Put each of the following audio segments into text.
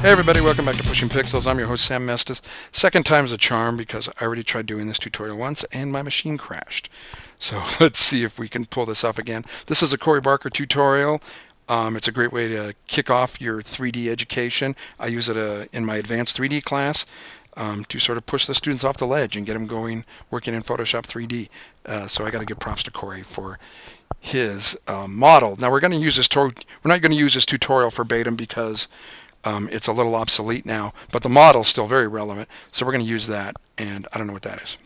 Hey everybody, welcome back to Pushing Pixels. I'm your host Sam Mestis. Second time's a charm because I already tried doing this tutorial once and my machine crashed. So let's see if we can pull this off again. This is a Corey Barker tutorial. It's a great way to kick off your 3D education. I use it in my advanced 3D class to sort of push the students off the ledge and get them going working in Photoshop 3D. So I got to give props to Corey for his model. Now we're going to use this. We're not going to use this tutorial verbatim because it's a little obsolete now, but the model's still very relevant, so we're going to use that, and I don't know what that is.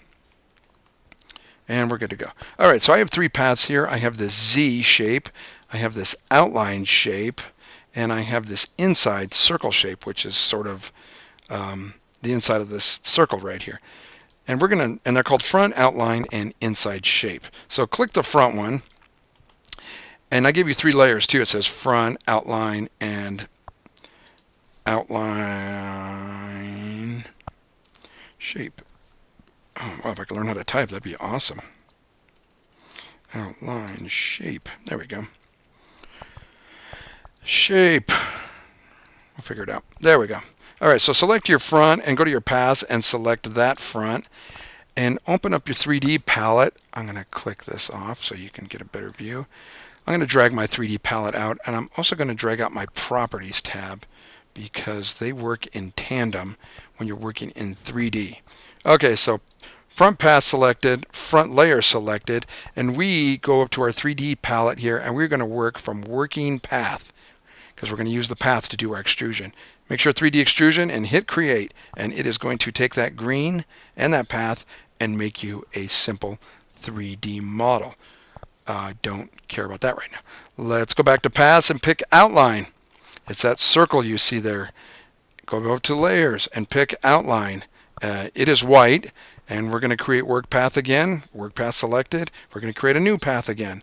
And we're good to go. All right, so I have three paths here. I have this Z shape, I have this outline shape, and I have this inside circle shape, which is sort of the inside of this circle right here. And they're called front, outline, and inside shape. So click the front one, and I give you three layers too. It says front, outline, and outline shape. Oh, well, if I could learn how to type, that'd be awesome. Outline shape. There we go. Shape. We'll figure it out. There we go. All right, so select your front and go to your paths and select that front and open up your 3D palette. I'm going to click this off so you can get a better view. I'm going to drag my 3D palette out, and I'm also going to drag out my properties tab because they work in tandem when you're working in 3D. Okay, so front path selected, front layer selected, and we go up to our 3D palette here, and we're going to work from working path because we're going to use the path to do our extrusion. Make sure 3D extrusion and hit create, and it is going to take that green and that path and make you a simple 3D model. Don't care about that right now. Let's go back to paths and pick outline. It's that circle you see there. Go up to layers and pick outline. It is white, and we're going to create work path again. Work path selected. We're going to create a new path again.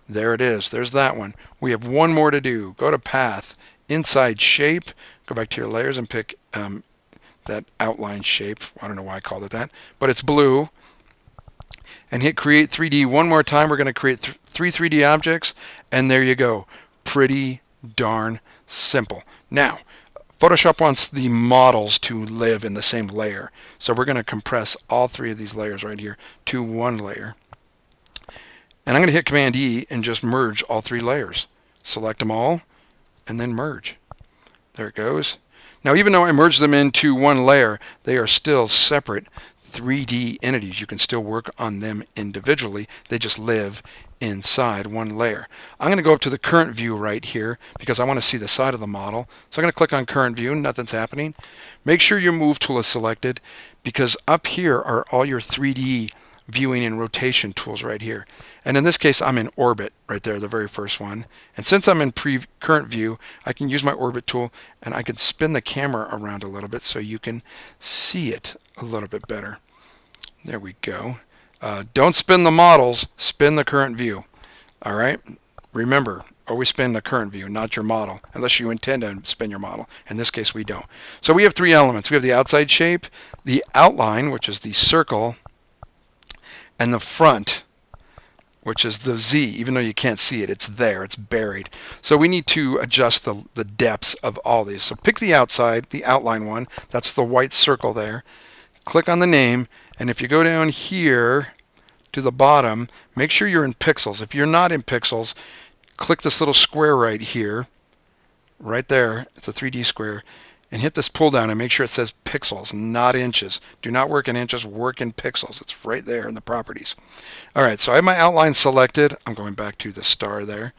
There it is. There's that one. We have one more to do. Go to path, inside shape. Go back to your layers and pick that outline shape. I don't know why I called it that, but it's blue. And hit create 3D one more time. We're going to create three 3D objects, and there you go. Pretty darn simple. Now, Photoshop wants the models to live in the same layer. So we're going to compress all three of these layers right here to one layer. And I'm going to hit Command E and just merge all three layers. Select them all and then merge. There it goes. Now, even though I merged them into one layer, they are still separate 3D entities. You can still work on them individually. They just live inside one layer. I'm going to go up to the current view right here because I want to see the side of the model. So I'm going to click on current view. Nothing's happening. Make sure your move tool is selected because up here are all your 3D viewing and rotation tools right here. And in this case, I'm in orbit right there, the very first one. And since I'm in current view, I can use my orbit tool and I can spin the camera around a little bit so you can see it a little bit better. There we go. Don't spin the models, spin the current view. All right? Remember, always spin the current view, not your model, unless you intend to spin your model. In this case, we don't. So we have three elements. We have the outside shape, the outline, which is the circle, and the front, which is the Z. Even though you can't see it, it's there, it's buried. So we need to adjust the depths of all these. So pick the outside, the outline one. That's the white circle there. Click on the name, and if you go down here to the bottom, make sure you're in pixels. If you're not in pixels, click this little square right here, right there. It's a 3D square, and hit this pull down and make sure it says pixels, not inches. Do not work in inches, work in pixels. It's right there in the properties. All right, so I have my outline selected. I'm going back to the star there,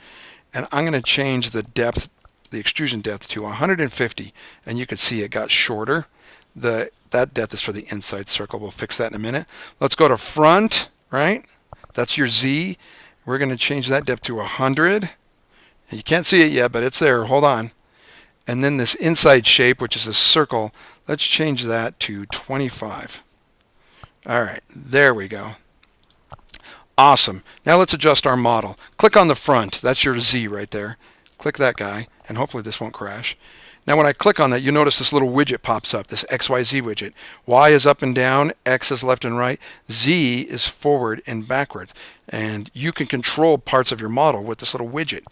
and I'm going to change the depth, the extrusion depth to 150, and you can see it got shorter. That depth is for the inside circle. We'll fix that in a minute. Let's go to front, right? That's your Z. We're going to change that depth to 100. And you can't see it yet, but it's there. Hold on. And then this inside shape, which is a circle, let's change that to 25. All right, there we go. Awesome. Now let's adjust our model. Click on the front. That's your Z right there. Click that guy, and hopefully this won't crash. Now when I click on that, you'll notice this little widget pops up, this XYZ widget. Y is up and down, X is left and right, Z is forward and backwards. And you can control parts of your model with this little widget.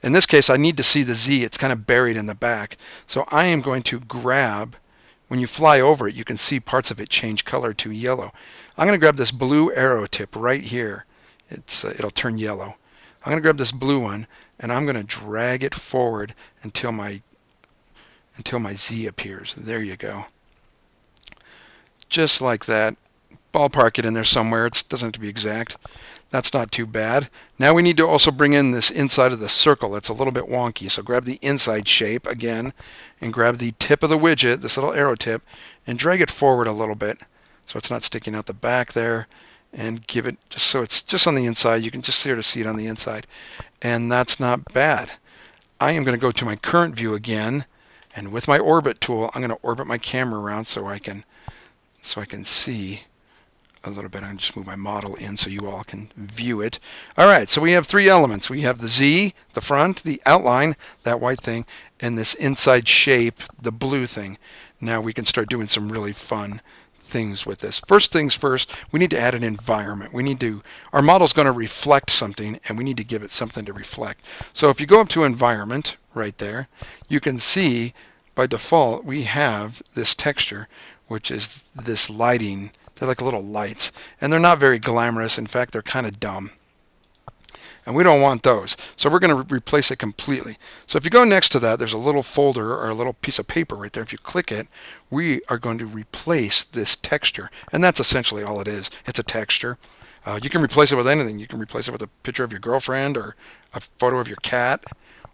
In this case, I need to see the Z. It's kind of buried in the back. So I am going to grab, when you fly over it, you can see parts of it change color to yellow. I'm going to grab this blue arrow tip right here. It'll turn yellow. I'm going to grab this blue one, and I'm going to drag it forward until my Z appears. There you go. Just like that. Ballpark it in there somewhere. It doesn't have to be exact. That's not too bad. Now we need to also bring in this inside of the circle. It's a little bit wonky. So grab the inside shape again and grab the tip of the widget, this little arrow tip, and drag it forward a little bit so it's not sticking out the back there, and give it just so it's just on the inside. You can just sort of see it on the inside. And that's not bad. I am going to go to my current view again, and with my orbit tool, I'm going to orbit my camera around so I can see a little bit. I'm going to just move my model in so you all can view it. All right, so we have three elements. We have the Z, the front, the outline, that white thing, and this inside shape, the blue thing. Now we can start doing some really fun things with this. First things first, we need to add an environment. Our model's going to reflect something, and we need to give it something to reflect. So if you go up to environment right there, you can see by default we have this texture, which is this lighting. They're like little lights, and they're not very glamorous. In fact, they're kind of dumb, and we don't want those. So we're going to replace it completely. So if you go next to that, there's a little folder or a little piece of paper right there. If you click it, we are going to replace this texture, and that's essentially all it is. It's a texture. You can replace it with anything. You can replace it with a picture of your girlfriend or a photo of your cat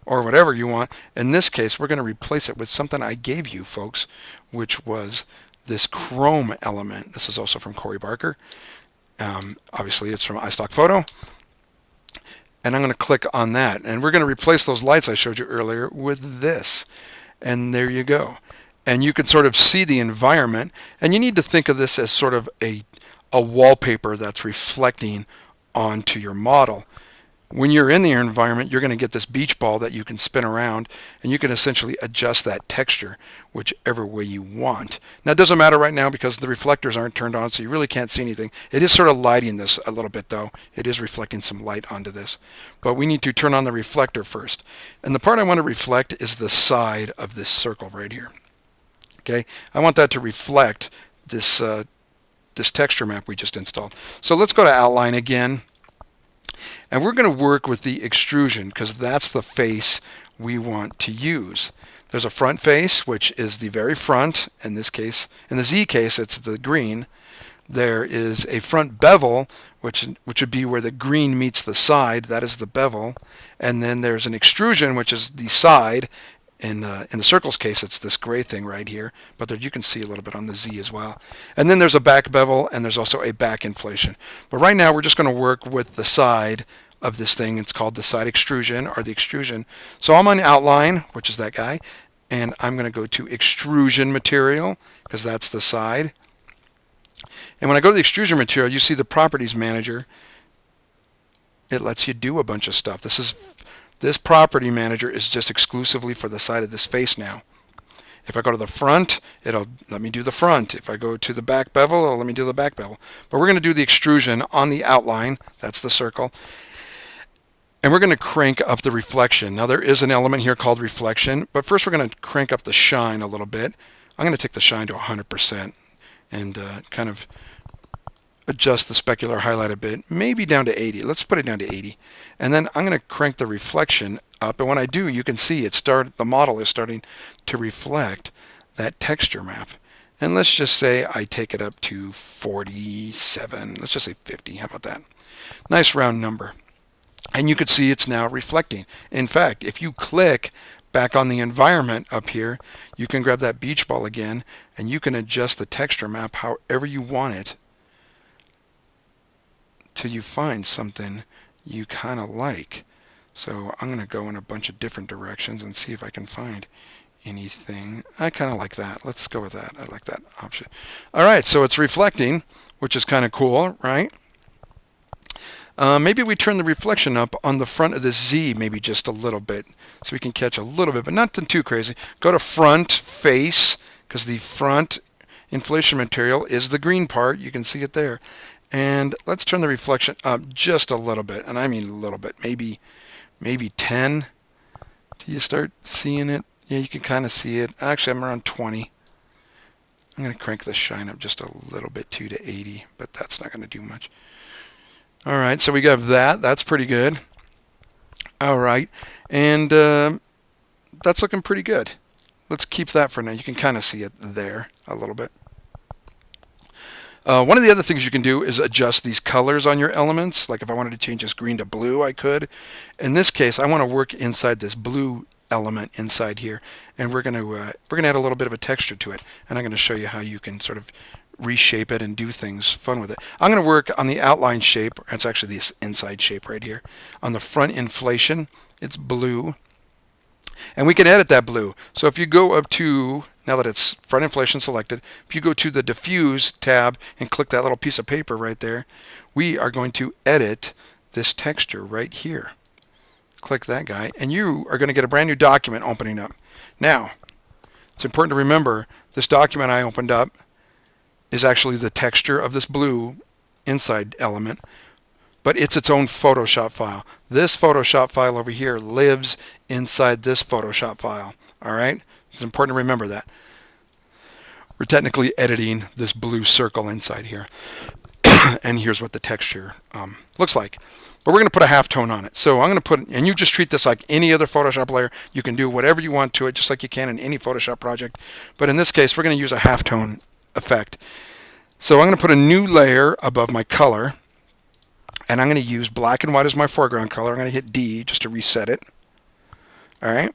or whatever you want. In this case, we're going to replace it with something I gave you, folks, which was this chrome element. This is also from Corey Barker. Obviously, it's from iStock Photo. And I'm going to click on that. And we're going to replace those lights I showed you earlier with this. And there you go. And you can sort of see the environment. And you need to think of this as sort of a wallpaper that's reflecting onto your model. When you're in your environment, you're going to get this beach ball that you can spin around, and you can essentially adjust that texture whichever way you want. Now, it doesn't matter right now because the reflectors aren't turned on, so you really can't see anything. It is sort of lighting this a little bit, though. It is reflecting some light onto this. But we need to turn on the reflector first. And the part I want to reflect is the side of this circle right here. Okay, I want that to reflect this texture map we just installed. So let's go to Outline again. And we're going to work with the extrusion because that's the face we want to use. There's a front face, which is the very front. In this case, in the Z case, it's the green. There is a front bevel, which would be where the green meets the side. That is the bevel. And then there's an extrusion, which is the side. In the circle's case, it's this gray thing right here, but there you can see a little bit on the Z as well. And then there's a back bevel, and there's also a back inflation. But right now, we're just going to work with the side of this thing. It's called the side extrusion, or the extrusion. So I'm on Outline, which is that guy, and I'm going to go to Extrusion Material, because that's the side. And when I go to the Extrusion Material, you see the Properties Manager. It lets you do a bunch of stuff. This Property Manager is just exclusively for the side of this face now. If I go to the front, it'll let me do the front. If I go to the back bevel, it'll let me do the back bevel. But we're going to do the extrusion on the outline. That's the circle. And we're going to crank up the reflection. Now there is an element here called reflection, but first we're going to crank up the shine a little bit. I'm going to take the shine to 100% and kind of adjust the specular highlight a bit, maybe down to 80. Let's put it down to 80. And then I'm going to crank the reflection up. And when I do, you can see the model is starting to reflect that texture map. And let's just say I take it up to 47. Let's just say 50. How about that? Nice round number. And you can see it's now reflecting. In fact, if you click back on the environment up here, you can grab that beach ball again, and you can adjust the texture map however you want it till you find something you kind of like. So I'm going to go in a bunch of different directions and see if I can find anything. I kind of like that. Let's go with that. I like that option. All right, so it's reflecting, which is kind of cool, right? Maybe we turn the reflection up on the front of the Z maybe just a little bit so we can catch a little bit, but nothing too crazy. Go to front face because the front inflation material is the green part. You can see it there. And let's turn the reflection up just a little bit, and I mean a little bit, maybe 10. Do you start seeing it? Yeah, you can kind of see it. Actually, I'm around 20. I'm going to crank the shine up just a little bit too to 80, but that's not going to do much. All right, so we got that. That's pretty good. All right, and that's looking pretty good. Let's keep that for now. You can kind of see it there a little bit. One of the other things you can do is adjust these colors on your elements. Like if I wanted to change this green to blue, I could. In this case, I want to work inside this blue element inside here, and we're going to add a little bit of a texture to it. And I'm going to show you how you can sort of reshape it and do things fun with it. I'm going to work on the outline shape. It's actually this inside shape right here. On the front inflation, it's blue. And we can edit that blue. So if you go up to, now that it's front inflation selected, if you go to the diffuse tab and click that little piece of paper right there, we are going to edit this texture right here. Click that guy, and you are going to get a brand new document opening up. Now, it's important to remember this document I opened up is actually the texture of this blue inside element, but it's its own Photoshop file. This Photoshop file over here lives inside this Photoshop file. All right? It's important to remember that. We're technically editing this blue circle inside here. And here's what the texture looks like. But we're going to put a halftone on it. So I'm going to put, and you just treat this like any other Photoshop layer. You can do whatever you want to it, just like you can in any Photoshop project. But in this case, we're going to use a halftone effect. So I'm going to put a new layer above my color. And I'm going to use black and white as my foreground color. I'm going to hit D just to reset it. All right.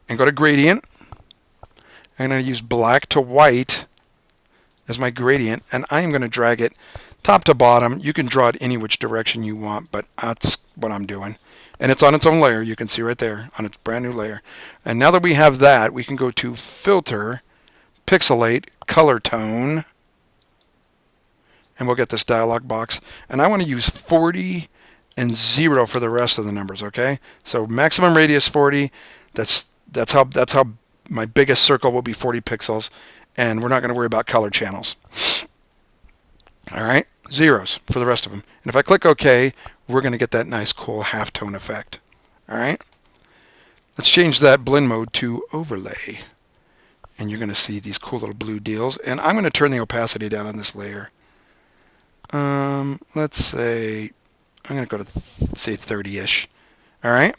And go to gradient. I'm going to use black to white as my gradient. And I'm going to drag it top to bottom. You can draw it any which direction you want, but that's what I'm doing. And it's on its own layer. You can see right there on its brand new layer. And now that we have that, we can go to Filter, Pixelate, Color Tone. And we'll get this dialog box. And I want to use 40 and 0 for the rest of the numbers, okay? So maximum radius 40. That's how my biggest circle will be 40 pixels. And we're not going to worry about color channels. All right? Zeros for the rest of them. And if I click OK, we're going to get that nice cool halftone effect. All right? Let's change that blend mode to overlay. And you're going to see these cool little blue deals. And I'm going to turn the opacity down on this layer. Let's say, I'm going to go to, say, 30-ish. All right?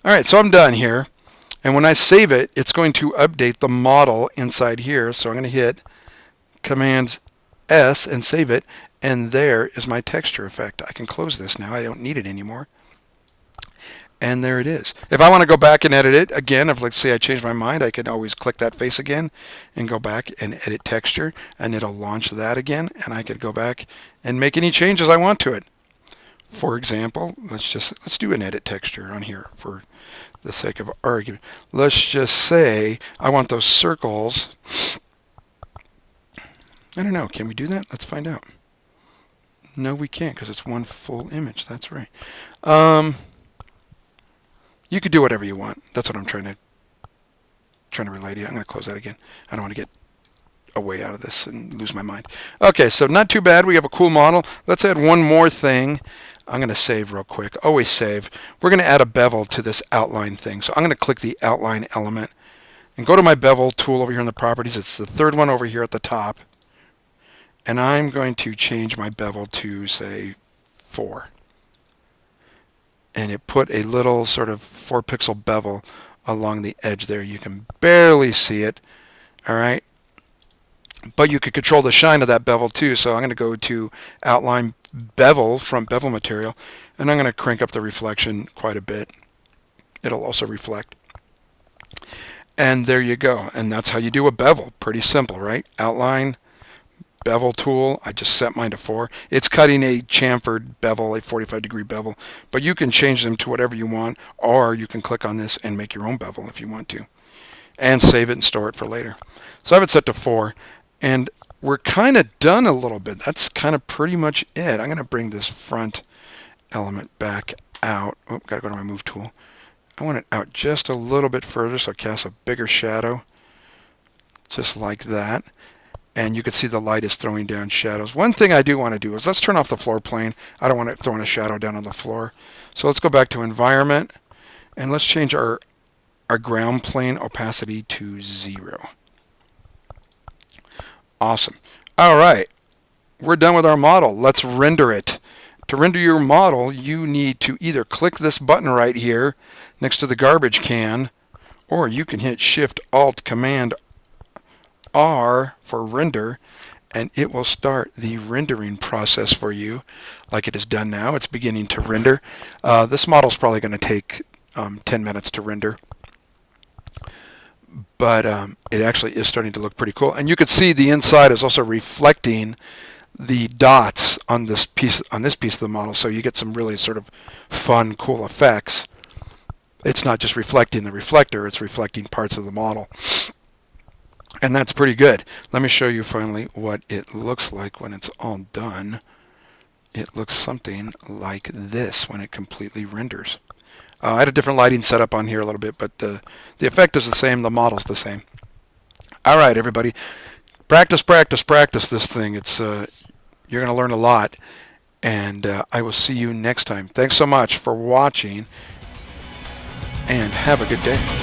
All right, so I'm done here. And when I save it, it's going to update the model inside here. So I'm going to hit Command S and save it. And there is my texture effect. I can close this now. I don't need it anymore. And there it is. If I want to go back and edit it again, if let's say I change my mind, I can always click that face again and go back and edit texture, and it'll launch that again, and I could go back and make any changes I want to it. For example, let's do an edit texture on here for the sake of argument. Let's just say I want those circles. I don't know. Can we do that? Let's find out. No, we can't because it's one full image. That's right. You could do whatever you want. That's what I'm trying to relay to you. I'm going to close that again. I don't want to get away out of this and lose my mind. Okay, so not too bad. We have a cool model. Let's add one more thing. I'm going to save real quick. Always save. We're going to add a bevel to this outline thing. So I'm going to click the outline element and go to my bevel tool over here in the properties. It's the third one over here at the top. And I'm going to change my bevel to, say, 4. And it put a little sort of 4-pixel bevel along the edge there. You can barely see it. All right. But you could control the shine of that bevel too. So I'm going to go to Outline Bevel from Bevel Material. And I'm going to crank up the reflection quite a bit. It'll also reflect. And there you go. And that's how you do a bevel. Pretty simple, right? Outline, bevel tool. I just set mine to 4. It's cutting a chamfered bevel, a 45-degree bevel, but you can change them to whatever you want, or you can click on this and make your own bevel if you want to, and save it and store it for later. So I have it set to 4, and we're kind of done a little bit. That's kind of pretty much it. I'm going to bring this front element back out. Oh, got to go to my move tool. I want it out just a little bit further so it casts a bigger shadow, just like that. And you can see the light is throwing down shadows. One thing I do want to do is let's turn off the floor plane. I don't want it throwing a shadow down on the floor. So let's go back to environment, and let's change our ground plane opacity to 0. Awesome. All right, we're done with our model. Let's render it. To render your model, you need to either click this button right here next to the garbage can, or you can hit Shift Alt Command R for render, and it will start the rendering process for you like it is done now. It's beginning to render. This model is probably going to take 10 minutes to render, but it actually is starting to look pretty cool. And you can see the inside is also reflecting the dots on this piece of the model, so you get some really sort of fun, cool effects. It's not just reflecting the reflector, it's reflecting parts of the model. And that's pretty good. Let me show you finally what it looks like when it's all done. It looks something like this when it completely renders. I had a different lighting setup on here a little bit, but the effect is the same, the model's the same. All right, everybody. Practice, practice, practice this thing. It's you're going to learn a lot, and I will see you next time. Thanks so much for watching, and have a good day.